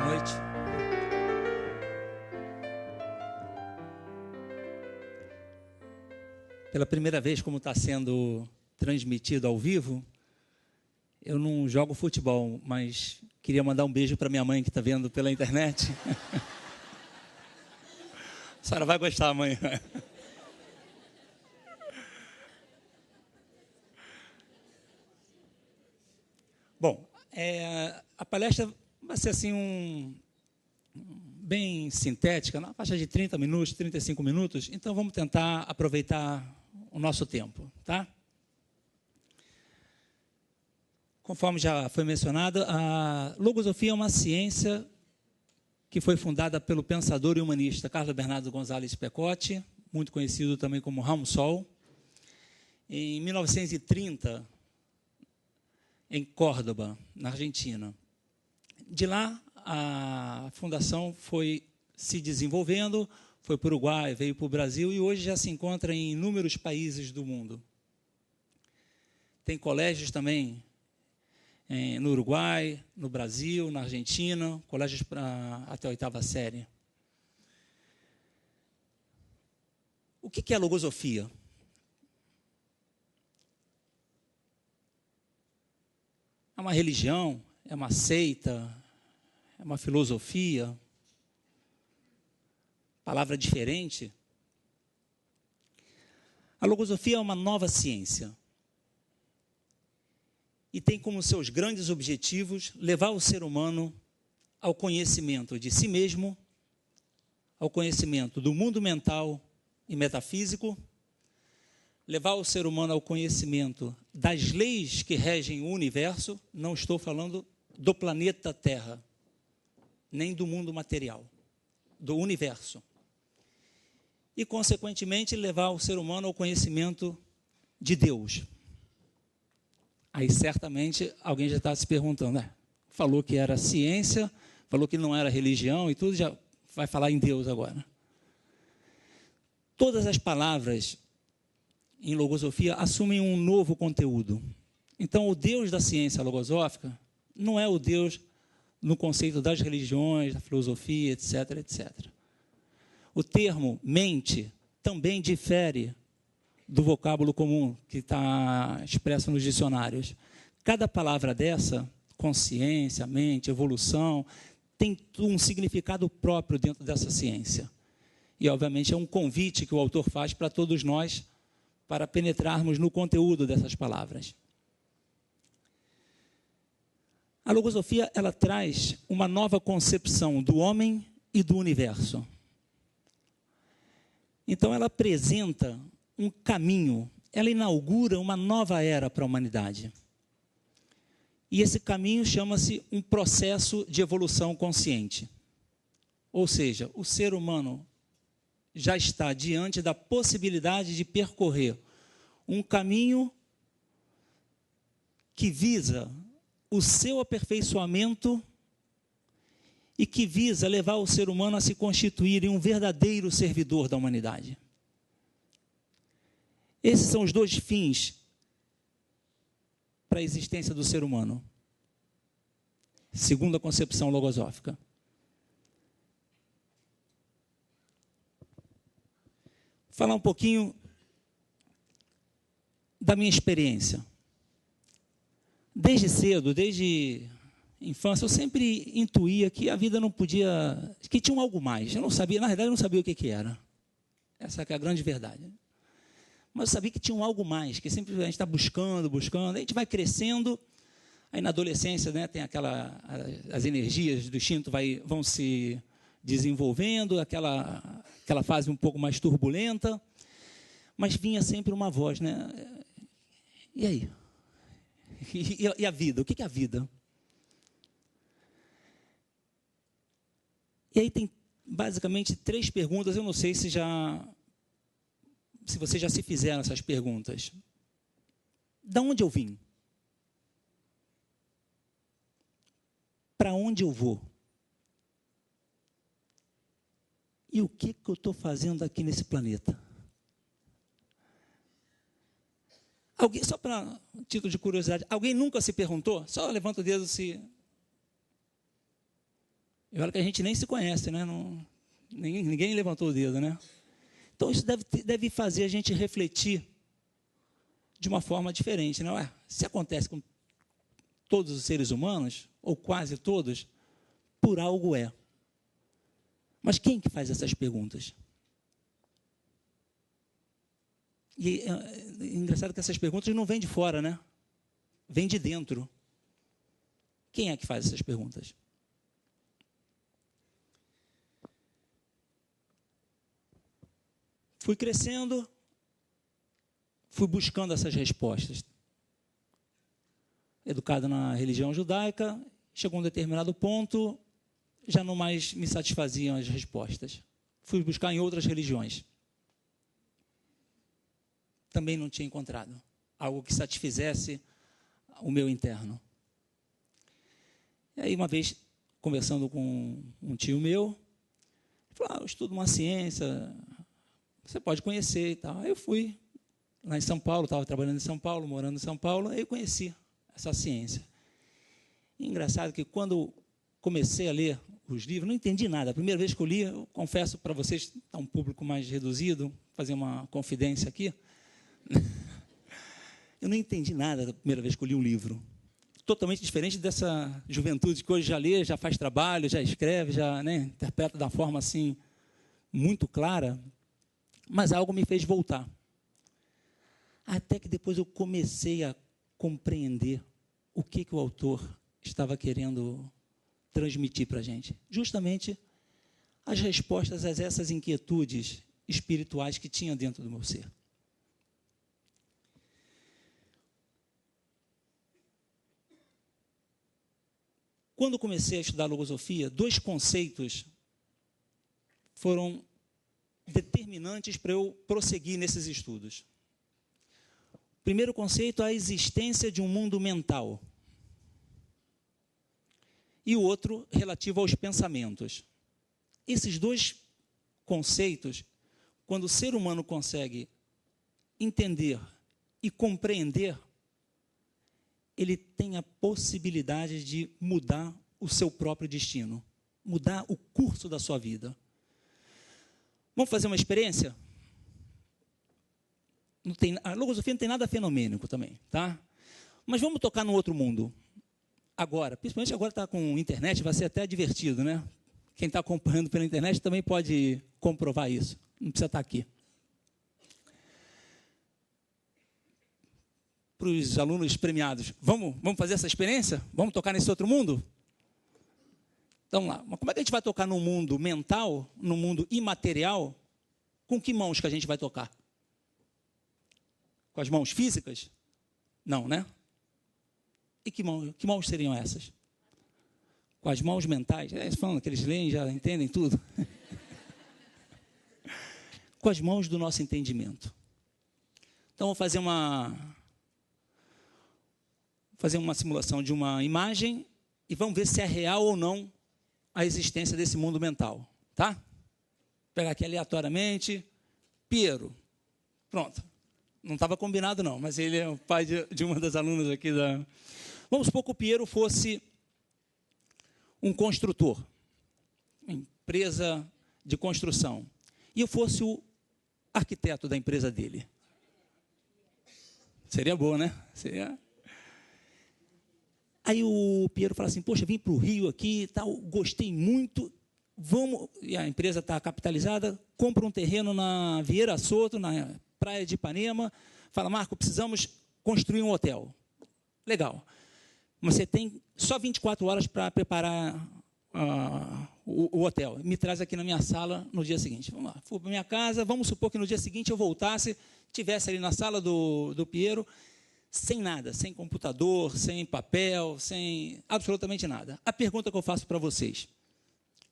noite. Pela primeira vez, como está sendo transmitido ao vivo, eu não jogo futebol, mas queria mandar um beijo para minha mãe que está vendo pela internet. A senhora vai gostar, mãe. Bom, a palestra vai ser assim bem sintética, na faixa de 30 minutos, 35 minutos, então vamos tentar aproveitar o nosso tempo, tá? Conforme já foi mencionado, a logosofia é uma ciência que foi fundada pelo pensador e humanista Carlos Bernardo González Pecotti, muito conhecido também como Ramo Sol, em 1930, em Córdoba, na Argentina. De lá, a fundação foi se desenvolvendo, foi para o Uruguai, veio para o Brasil e hoje já se encontra em inúmeros países do mundo. Tem colégios também no Uruguai, no Brasil, na Argentina, colégios até a 8ª série. O que é a logosofia? É uma religião? É uma seita? É uma filosofia? Palavra diferente? A logosofia é uma nova ciência e tem como seus grandes objetivos levar o ser humano ao conhecimento de si mesmo, ao conhecimento do mundo mental e metafísico, levar o ser humano ao conhecimento das leis que regem o universo, não estou falando do planeta Terra, nem do mundo material, do universo. E, consequentemente, levar o ser humano ao conhecimento de Deus. Aí, certamente, alguém já está se perguntando, falou que era ciência, falou que não era religião e tudo, já vai falar em Deus agora. Todas as palavras em logosofia assumem um novo conteúdo. Então, o Deus da ciência logosófica não é o Deus no conceito das religiões, da filosofia, etc., etc. O termo mente também difere do vocábulo comum que está expresso nos dicionários. Cada palavra dessa, consciência, mente, evolução, tem um significado próprio dentro dessa ciência. E, obviamente, é um convite que o autor faz para todos nós para penetrarmos no conteúdo dessas palavras. A logosofia, ela traz uma nova concepção do homem e do universo. Então, ela apresenta um caminho, ela inaugura uma nova era para a humanidade. E esse caminho chama-se um processo de evolução consciente. Ou seja, o ser humano já está diante da possibilidade de percorrer um caminho que visa o seu aperfeiçoamento e que visa levar o ser humano a se constituir em um verdadeiro servidor da humanidade. Esses são os dois fins para a existência do ser humano, segundo a concepção logosófica. Falar um pouquinho da minha experiência. Desde cedo, desde infância, eu sempre intuía que a vida não podia, que tinha um algo mais. Eu não sabia, na verdade, eu não sabia o que era. Essa é a grande verdade. Mas eu sabia que tinha um algo mais, que sempre a gente está buscando, a gente vai crescendo, aí na adolescência, né, tem as energias do instinto vão se desenvolvendo, aquela fase um pouco mais turbulenta, mas vinha sempre uma voz, né? E aí? E a vida? O que é a vida? E aí tem basicamente 3 perguntas, eu não sei se vocês já se fizeram essas perguntas. Da onde eu vim? Para onde eu vou? E o que eu estou fazendo aqui nesse planeta? Alguém, só para título de curiosidade, alguém nunca se perguntou? Só levanta o dedo se... E olha que a gente nem se conhece, né? Ninguém levantou o dedo, né? Então, isso deve fazer a gente refletir de uma forma diferente, né? Ué, se acontece com todos os seres humanos, ou quase todos, por algo é. Mas quem que faz essas perguntas? E é engraçado que essas perguntas não vêm de fora, né? Vêm de dentro. Quem é que faz essas perguntas? Fui crescendo, fui buscando essas respostas. Educado na religião judaica, chegou a um determinado ponto, já não mais me satisfaziam as respostas. Fui buscar em outras religiões. Também não tinha encontrado algo que satisfizesse o meu interno. E aí, uma vez, conversando com um tio meu, ele falou, eu estudo uma ciência, você pode conhecer e tal. Aí eu fui lá em São Paulo, estava trabalhando em São Paulo, morando em São Paulo, aí eu conheci essa ciência. E engraçado que quando comecei a ler os livros, não entendi nada. A primeira vez que eu li, eu confesso para vocês, está um público mais reduzido, fazer uma confidência aqui, eu não entendi nada da primeira vez que eu li um livro. Totalmente diferente dessa juventude que hoje já lê, já faz trabalho, já escreve, já, né, interpreta da forma assim, muito clara, mas algo me fez voltar. Até que depois eu comecei a compreender o que o autor estava querendo transmitir para a gente. Justamente as respostas a essas inquietudes espirituais que tinha dentro do meu ser. Quando comecei a estudar logosofia, 2 conceitos foram determinantes para eu prosseguir nesses estudos. O primeiro conceito é a existência de um mundo mental. E o outro relativo aos pensamentos. Esses 2 conceitos, quando o ser humano consegue entender e compreender, ele tem a possibilidade de mudar o seu próprio destino, mudar o curso da sua vida. Vamos fazer uma experiência? A logosofia não tem nada fenomênico também, tá? Mas vamos tocar no outro mundo. Agora, principalmente agora está com internet, vai ser até divertido, né? Quem está acompanhando pela internet também pode comprovar isso. Não precisa estar aqui. Para os alunos premiados, vamos fazer essa experiência? Vamos tocar nesse outro mundo? Então lá, mas como é que a gente vai tocar no mundo mental, no mundo imaterial? Com que mãos que a gente vai tocar? Com as mãos físicas? Não, né? E que mãos seriam essas? Com as mãos mentais? Falando que eles leem, já entendem tudo. Com as mãos do nosso entendimento. Então, vou fazer uma simulação de uma imagem e vamos ver se é real ou não a existência desse mundo mental, tá? Vou pegar aqui aleatoriamente, Piero. Pronto. Não estava combinado não, mas ele é o pai de uma das alunas aqui da... Vamos supor que o Piero fosse um construtor, uma empresa de construção, e eu fosse o arquiteto da empresa dele. Seria bom, né? Seria... Aí o Piero fala assim, poxa, vim para o Rio aqui, tal, gostei muito, vamos... E a empresa está capitalizada, compra um terreno na Vieira Soto, na praia de Ipanema, fala, Marco, precisamos construir um hotel. Legal. Mas você tem só 24 horas para preparar o hotel. Me traz aqui na minha sala no dia seguinte. Vamos lá, fui para minha casa, vamos supor que no dia seguinte eu voltasse, estivesse ali na sala do Piero, sem nada, sem computador, sem papel, sem absolutamente nada. A pergunta que eu faço para vocês,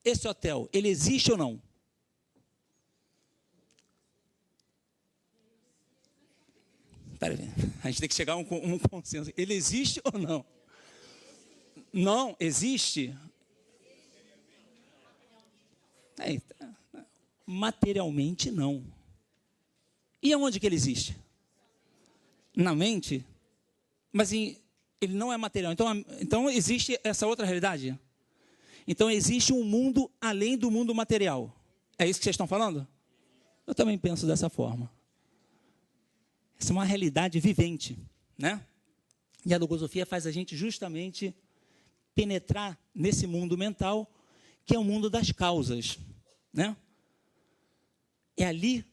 esse hotel, ele existe ou não? Peraí, a gente tem que chegar a um consenso. Ele existe ou não? Não existe? Materialmente, não. E aonde que ele existe? Na mente? Mas ele não é material. Então existe essa outra realidade? Então, existe um mundo além do mundo material. É isso que vocês estão falando? Eu também penso dessa forma. Essa é uma realidade vivente, né? E a logosofia faz a gente justamente penetrar nesse mundo mental, que é o mundo das causas, né? É ali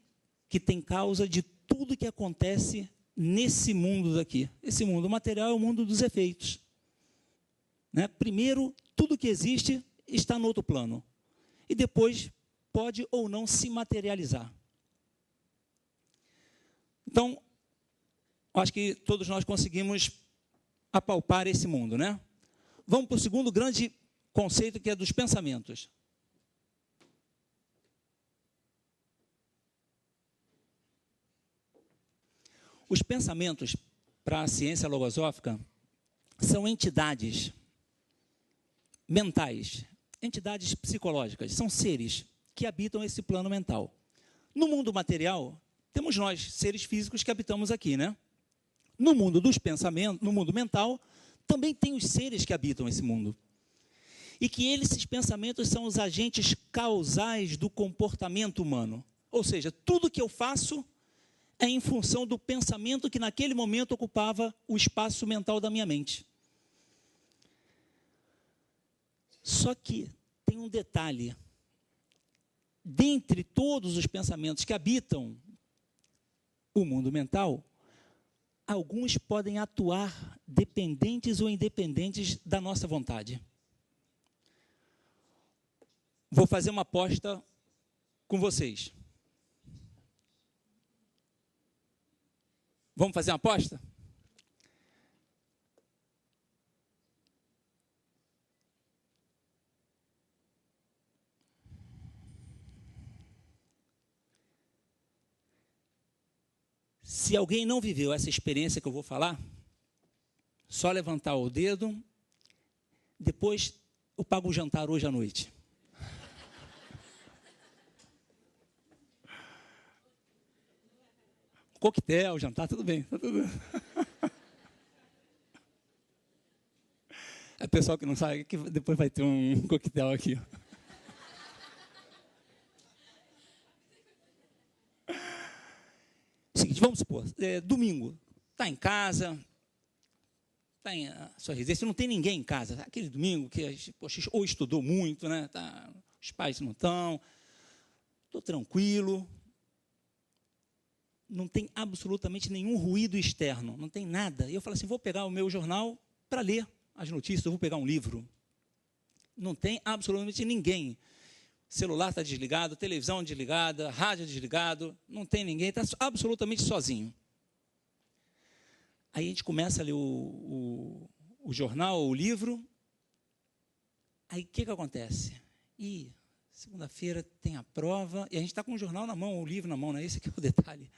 que tem causa de tudo que acontece nesse mundo daqui. Esse mundo material é o mundo dos efeitos, né? Primeiro, tudo que existe está no outro plano. E depois pode ou não se materializar. Então, acho que todos nós conseguimos apalpar esse mundo, né? Vamos para o segundo grande conceito, que é dos pensamentos. Os pensamentos, para a ciência logosófica, são entidades mentais, entidades psicológicas, são seres que habitam esse plano mental. No mundo material, temos nós, seres físicos, que habitamos aqui, né? No mundo dos pensamentos, no mundo mental, também tem os seres que habitam esse mundo. E que esses pensamentos são os agentes causais do comportamento humano. Ou seja, tudo que eu faço é em função do pensamento que naquele momento ocupava o espaço mental da minha mente. Só que tem um detalhe. Dentre todos os pensamentos que habitam o mundo mental, alguns podem atuar dependentes ou independentes da nossa vontade. Vou fazer uma aposta com vocês. Vamos fazer uma aposta? Se alguém não viveu essa experiência que eu vou falar, só levantar o dedo, depois eu pago o jantar hoje à noite. Coquetel, jantar, tudo bem. Tá tudo... É pessoal que não sabe que depois vai ter um coquetel aqui. Seguinte, vamos supor, domingo, está em casa, está em sua residência, não tem ninguém em casa. Aquele domingo que, poxa, ou estudou muito, né? Os pais não estão, estou tranquilo, não tem absolutamente nenhum ruído externo, não tem nada. E eu falo assim, vou pegar o meu jornal para ler as notícias, eu vou pegar um livro. Não tem absolutamente ninguém. Celular está desligado, televisão desligada, rádio desligado, não tem ninguém, está absolutamente sozinho. Aí a gente começa a ler o jornal, o livro, aí o que acontece? Segunda-feira tem a prova, e a gente está com o jornal na mão, o livro na mão, não é esse que é o detalhe.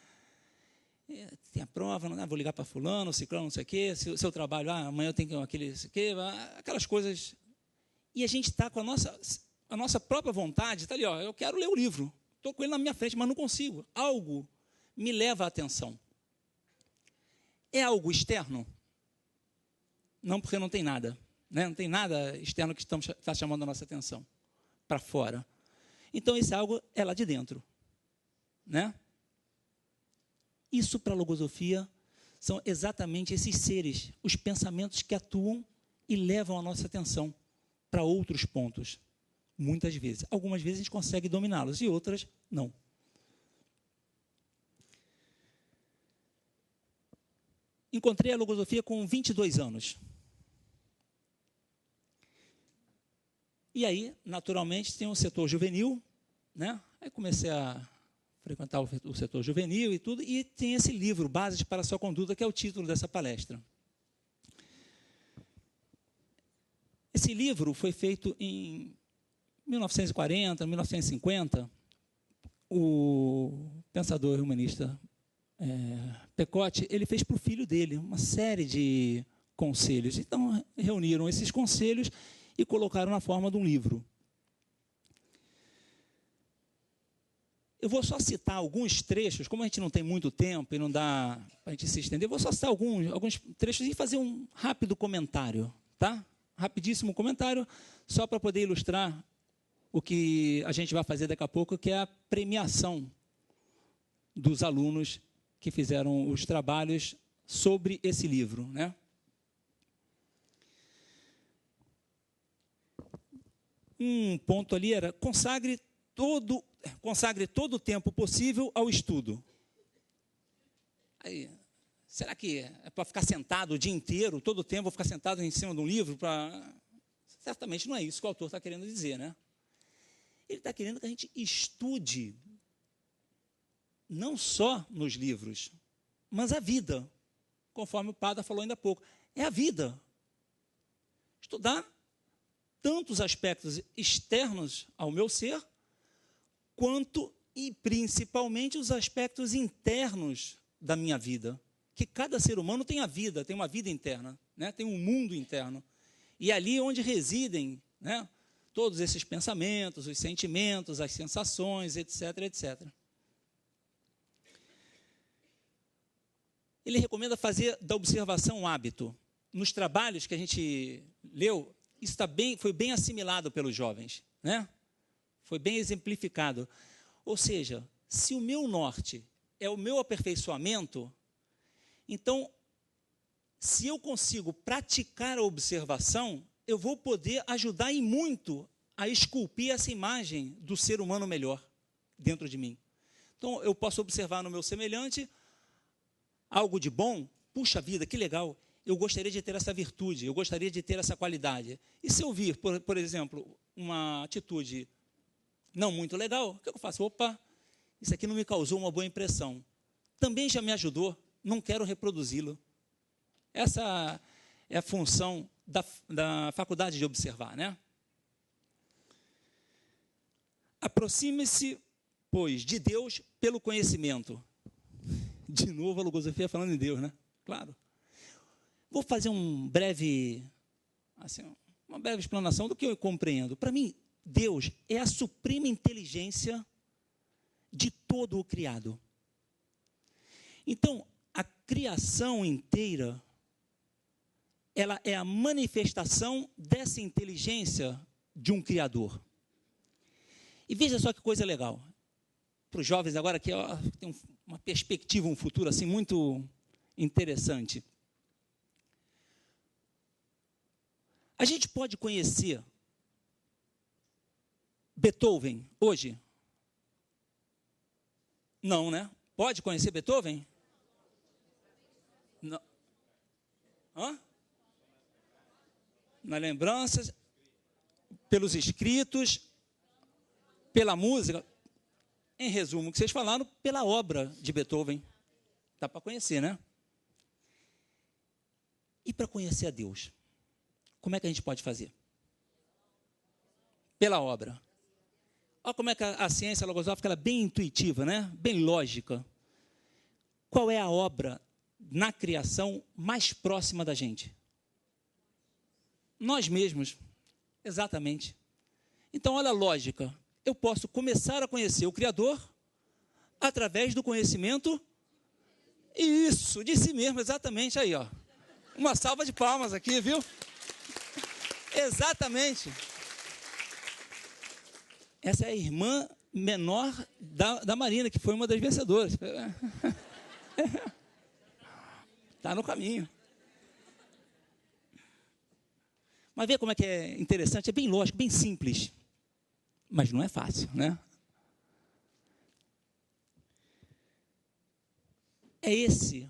Tem a prova, vou ligar para fulano, ciclano, não sei o quê, seu trabalho, amanhã eu tenho aquele, não sei o quê, aquelas coisas. E a gente está com a nossa própria vontade, está ali, eu quero ler o livro, estou com ele na minha frente, mas não consigo. Algo me leva a atenção. É algo externo? Não, porque não tem nada. Né? Não tem nada externo que está chamando a nossa atenção para fora. Então, esse algo é lá de dentro. Né? Isso, para a logosofia, são exatamente esses seres, os pensamentos que atuam e levam a nossa atenção para outros pontos. Muitas vezes. Algumas vezes a gente consegue dominá-los e outras não. Encontrei a logosofia com 22 anos. E aí, naturalmente, tem o setor juvenil, né? Aí comecei a frequentar o setor juvenil e tudo, e tem esse livro, Bases para a Sua Conduta, que é o título dessa palestra. Esse livro foi feito em 1940, 1950, o pensador humanista Pecote, ele fez para o filho dele uma série de conselhos. Então, reuniram esses conselhos e colocaram na forma de um livro. Eu vou só citar alguns trechos, como a gente não tem muito tempo e não dá para a gente se estender, eu vou só citar alguns trechos e fazer um rápido comentário, tá? rapidíssimo comentário, só para poder ilustrar o que a gente vai fazer daqui a pouco, que é a premiação dos alunos que fizeram os trabalhos sobre esse livro, né? Um ponto ali era consagre todo o tempo possível ao estudo. Aí, será que é para ficar sentado o dia inteiro, todo o tempo, vou ficar sentado em cima de um livro? Certamente não é isso que o autor está querendo dizer, né? Ele está querendo que a gente estude não só nos livros, mas a vida, conforme o Padre falou ainda há pouco. É a vida. Estudar tantos aspectos externos ao meu ser, quanto e principalmente os aspectos internos da minha vida. Que cada ser humano tem a vida, tem uma vida interna, né? Tem um mundo interno. E ali onde residem, né, todos esses pensamentos, os sentimentos, as sensações, etc, etc. Ele recomenda fazer da observação um hábito. Nos trabalhos que a gente leu, isso foi bem assimilado pelos jovens, né? Foi bem exemplificado. Ou seja, se o meu norte é o meu aperfeiçoamento, então, se eu consigo praticar a observação, eu vou poder ajudar e muito a esculpir essa imagem do ser humano melhor dentro de mim. Então, eu posso observar no meu semelhante algo de bom. Puxa vida, que legal, eu gostaria de ter essa virtude, eu gostaria de ter essa qualidade. E se eu vir, por exemplo, uma atitude não muito legal, o que eu faço? Opa, isso aqui não me causou uma boa impressão. Também já me ajudou, não quero reproduzi-lo. Essa é a função da faculdade de observar, né? Aproxime-se, pois, de Deus pelo conhecimento. De novo a logosofia falando em Deus, né? Claro. Vou fazer uma breve explanação do que eu compreendo. Para mim, Deus é a suprema inteligência de todo o criado. Então, a criação inteira, ela é a manifestação dessa inteligência de um Criador. E veja só que coisa legal. Para os jovens agora, que tem uma perspectiva, um futuro assim muito interessante. A gente pode conhecer Beethoven hoje? Não, né? Pode conhecer Beethoven? Não. Hã? Nas lembranças, pelos escritos, pela música. Em resumo, o que vocês falaram, pela obra de Beethoven. Dá para conhecer, né? E para conhecer a Deus, como é que a gente pode fazer? Pela obra. Olha como é que a ciência logosófica ela é bem intuitiva, né? Bem lógica. Qual é a obra na criação mais próxima da gente? Nós mesmos. Exatamente. Então, olha a lógica. Eu posso começar a conhecer o Criador através do conhecimento, isso, de si mesmo, exatamente, aí, ó. Uma salva de palmas aqui, viu? Exatamente. Essa é a irmã menor da Marina, que foi uma das vencedoras. Está no caminho. Mas vê como é que é interessante, é bem lógico, bem simples. Mas não é fácil, né? É esse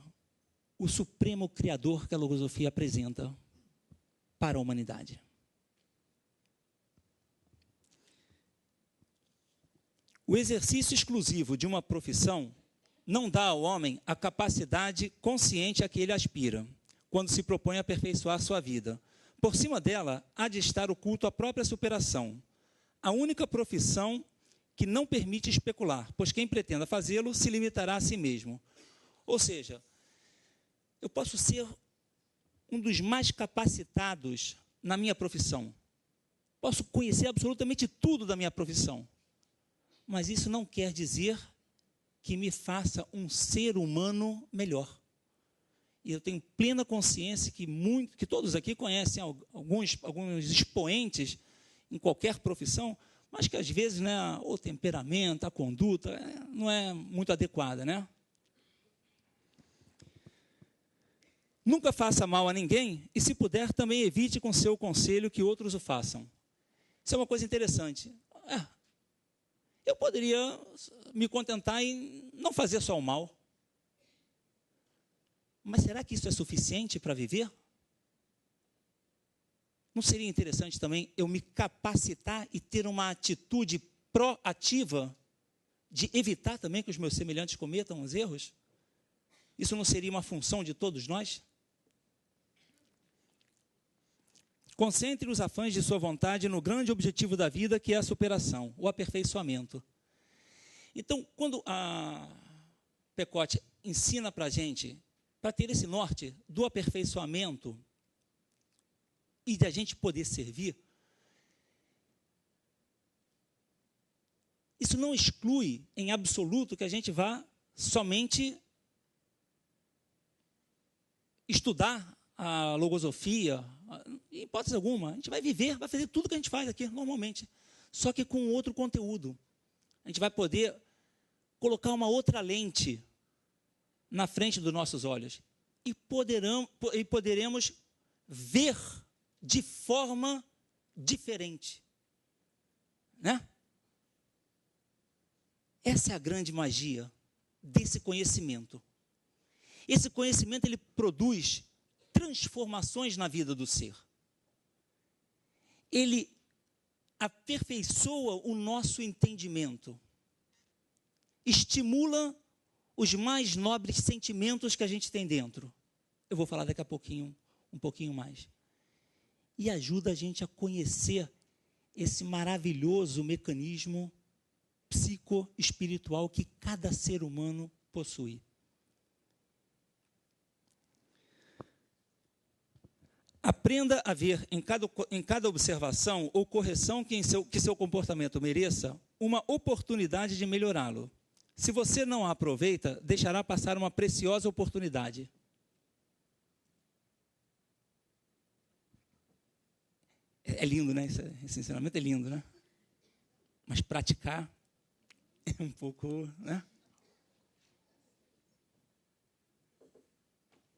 o supremo criador que a logosofia apresenta para a humanidade. O exercício exclusivo de uma profissão não dá ao homem a capacidade consciente a que ele aspira, quando se propõe a aperfeiçoar sua vida. Por cima dela, há de estar o culto à própria superação, a única profissão que não permite especular, pois quem pretenda fazê-lo se limitará a si mesmo. Ou seja, eu posso ser um dos mais capacitados na minha profissão. Posso conhecer absolutamente tudo da minha profissão. Mas isso não quer dizer que me faça um ser humano melhor. e eu tenho plena consciência que todos aqui conhecem alguns expoentes em qualquer profissão, mas que às vezes, né, o temperamento, a conduta não é muito adequada, né? Nunca faça mal a ninguém e, se puder, também evite com seu conselho que outros o façam. Isso é uma coisa interessante. Eu poderia me contentar em não fazer só o mal. Mas será que isso é suficiente para viver? Não seria interessante também eu me capacitar e ter uma atitude proativa de evitar também que os meus semelhantes cometam os erros? Isso não seria uma função de todos nós? Concentre os afãs de sua vontade no grande objetivo da vida, que é a superação, o aperfeiçoamento. Então, quando a Pecote ensina para a gente, para ter esse norte do aperfeiçoamento e de a gente poder servir, isso não exclui em absoluto que a gente vá somente estudar a logosofia, em hipótese alguma. A gente vai viver, vai fazer tudo que a gente faz aqui normalmente, só que com outro conteúdo. A gente vai poder colocar uma outra lente na frente dos nossos olhos e poderemos ver de forma diferente, né? Essa é a grande magia desse conhecimento. Esse conhecimento, ele produz transformações na vida do ser. Ele aperfeiçoa o nosso entendimento, estimula os mais nobres sentimentos que a gente tem dentro. Eu vou falar daqui a pouquinho, um pouquinho mais. E ajuda a gente a conhecer esse maravilhoso mecanismo psicoespiritual que cada ser humano possui. Aprenda a ver em cada observação ou correção que seu comportamento mereça uma oportunidade de melhorá-lo. Se você não a aproveita, deixará passar uma preciosa oportunidade. É lindo, né? Esse ensinamento é lindo, né? Mas praticar é um pouco, né?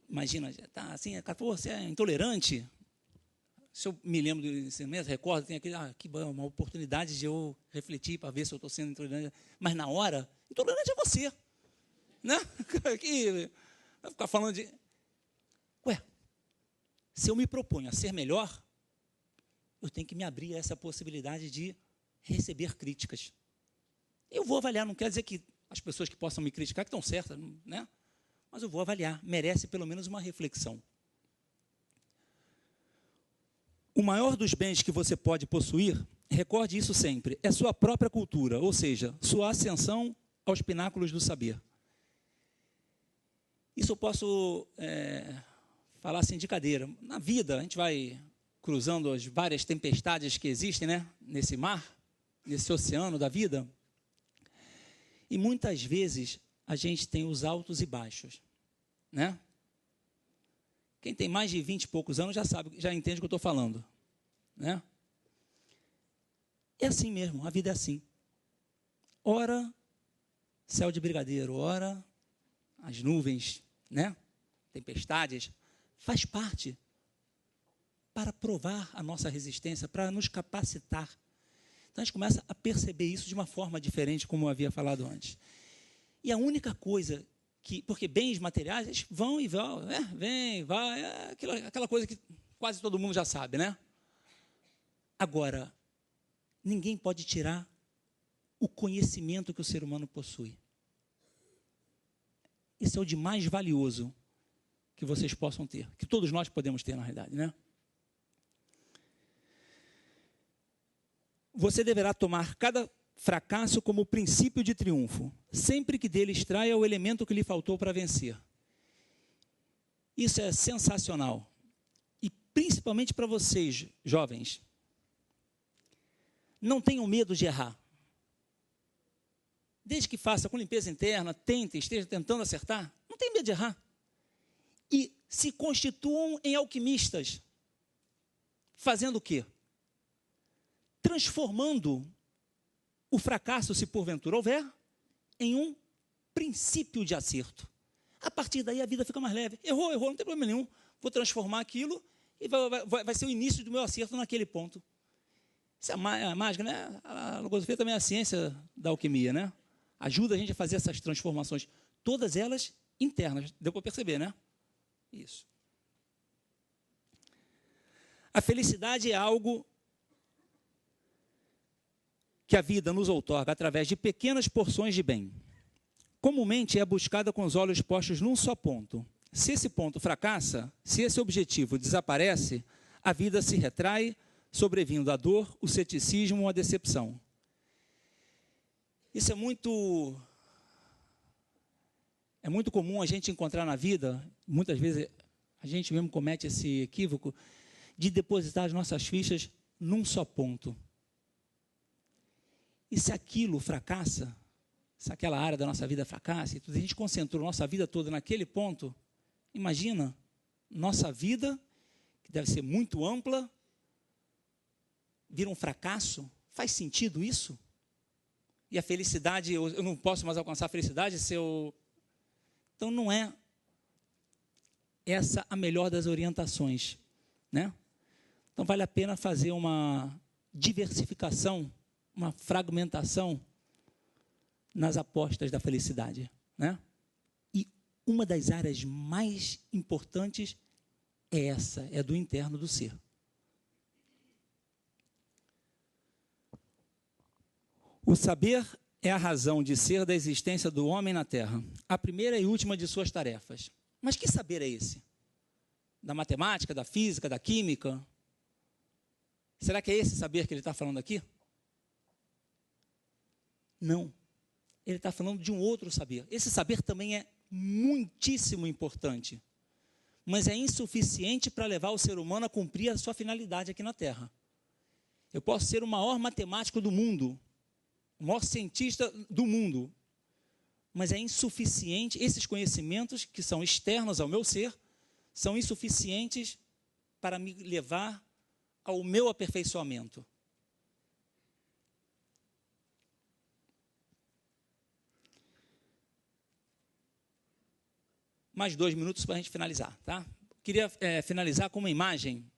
Imagina, tá assim, você é intolerante. Se eu me lembro do ensinamento, recordo, tem aquele, que bom, uma oportunidade de eu refletir para ver se eu estou sendo intolerante. Mas na hora, intolerante é você. Né? Que vai ficar falando de... Se eu me proponho a ser melhor, eu tenho que me abrir a essa possibilidade de receber críticas. Eu vou avaliar, não quer dizer que as pessoas que possam me criticar que estão certas, né? Mas eu vou avaliar, merece pelo menos uma reflexão. O maior dos bens que você pode possuir, recorde isso sempre, é sua própria cultura, ou seja, sua ascensão aos pináculos do saber. Isso eu posso falar assim de cadeira. Na vida, a gente vai cruzando as várias tempestades que existem, né, nesse mar, nesse oceano da vida, e muitas vezes a gente tem os altos e baixos, né? Quem tem mais de 20 e poucos anos já sabe, já entende o que eu estou falando, né? É assim mesmo, a vida é assim. Ora, céu de brigadeiro, ora, as nuvens, né? Tempestades, faz parte para provar a nossa resistência, para nos capacitar. Então a gente começa a perceber isso de uma forma diferente, como eu havia falado antes. E a única coisa porque bens materiais, eles vão e vão, vem, vai, aquela coisa que quase todo mundo já sabe, né? Agora, ninguém pode tirar o conhecimento que o ser humano possui. Esse é o de mais valioso que vocês possam ter, que todos nós podemos ter, na realidade, né? Você deverá tomar cada fracasso como princípio de triunfo, sempre que dele extraia o elemento que lhe faltou para vencer. Isso é sensacional. E principalmente para vocês, jovens. Não tenham medo de errar. Desde que faça com limpeza interna, esteja tentando acertar, não tem medo de errar. e se constituam em alquimistas. Fazendo o quê? Transformando o fracasso, se porventura houver, em um princípio de acerto. A partir daí a vida fica mais leve. Errou, não tem problema nenhum. Vou transformar aquilo e vai ser o início do meu acerto naquele ponto. Isso é a mágica, né? A logosofia também é a ciência da alquimia, né? Ajuda a gente a fazer essas transformações. Todas elas internas. Deu para perceber, né? Isso. A felicidade é algo que a vida nos outorga através de pequenas porções de bem. Comumente é buscada com os olhos postos num só ponto. Se esse ponto fracassa, se esse objetivo desaparece, a vida se retrai, sobrevindo a dor, o ceticismo ou a decepção. Isso é muito comum a gente encontrar na vida. Muitas vezes a gente mesmo comete esse equívoco de depositar as nossas fichas num só ponto. E se aquilo fracassa, se aquela área da nossa vida fracassa, e a gente concentrou nossa vida toda naquele ponto, imagina, nossa vida, que deve ser muito ampla, vira um fracasso. Faz sentido isso? E a felicidade, eu não posso mais alcançar a felicidade se eu... Então não é essa a melhor das orientações, né? Então vale a pena fazer uma diversificação, uma fragmentação nas apostas da felicidade, né? E uma das áreas mais importantes é essa, é do interno do ser. O saber é a razão de ser da existência do homem na Terra, a primeira e última de suas tarefas. Mas que saber é esse? Da matemática, da física, da química? Será que é esse saber que ele está falando aqui? Não. Ele está falando de um outro saber. Esse saber também é muitíssimo importante, mas é insuficiente para levar o ser humano a cumprir a sua finalidade aqui na Terra. Eu posso ser o maior matemático do mundo, o maior cientista do mundo, mas é insuficiente, esses conhecimentos que são externos ao meu ser, são insuficientes para me levar ao meu aperfeiçoamento. Mais 2 minutos para a gente finalizar, tá? Queria finalizar com uma imagem.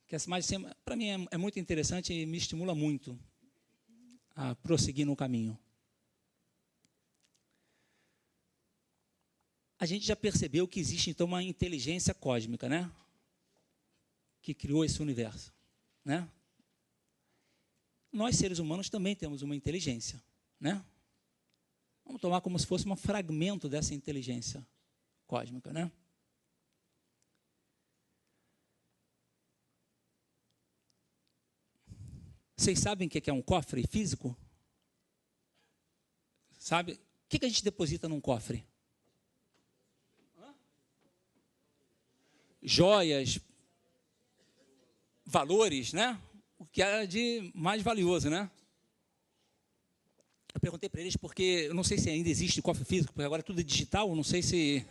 Que essa imagem, para mim, é muito interessante e me estimula muito a prosseguir no caminho. A gente já percebeu que existe, então, uma inteligência cósmica, né? Que criou esse universo, né? Nós, seres humanos, também temos uma inteligência, né? Vamos tomar como se fosse um fragmento dessa inteligência cósmica, né? Vocês sabem o que é um cofre físico? Sabe? O que a gente deposita num cofre? Joias, valores, né? O que é de mais valioso, né? Eu perguntei para eles porque eu não sei se ainda existe cofre físico, porque agora tudo é digital, não sei se...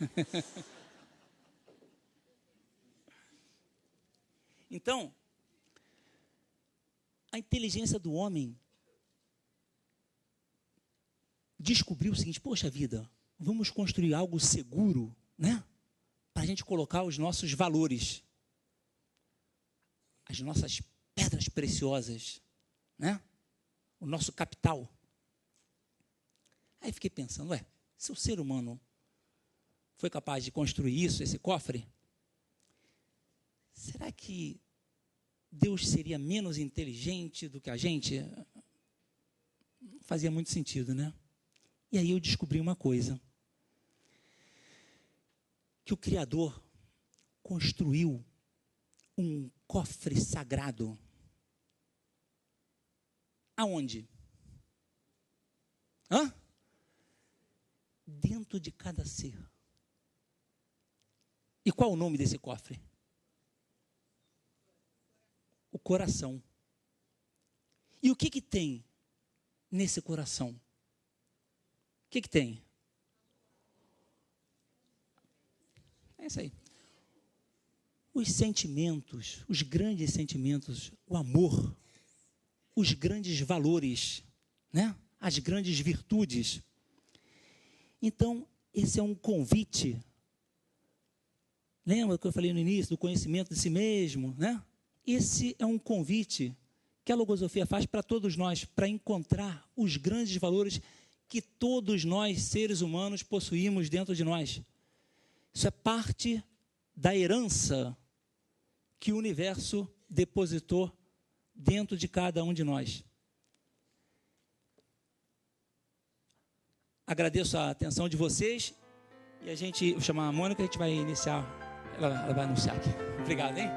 Então, a inteligência do homem descobriu o seguinte: poxa vida, vamos construir algo seguro, né? Para a gente colocar os nossos valores, as nossas pedras preciosas, né? O nosso capital. Aí fiquei pensando, se o ser humano foi capaz de construir isso, esse cofre, será que Deus seria menos inteligente do que a gente? Não fazia muito sentido, né? E aí eu descobri uma coisa, que o Criador construiu um cofre sagrado. Aonde? Dentro de cada ser. E qual o nome desse cofre? O coração. E o que tem nesse coração? O que tem? É isso aí. Os sentimentos, os grandes sentimentos, o amor, os grandes valores, né? As grandes virtudes. Então, esse é um convite. Lembra que eu falei no início do conhecimento de si mesmo, né? Esse é um convite que a logosofia faz para todos nós, para encontrar os grandes valores que todos nós, seres humanos, possuímos dentro de nós. Isso é parte da herança que o universo depositou dentro de cada um de nós. Agradeço a atenção de vocês e vou chamar a Mônica, a gente vai iniciar, ela vai anunciar aqui. Obrigado, hein?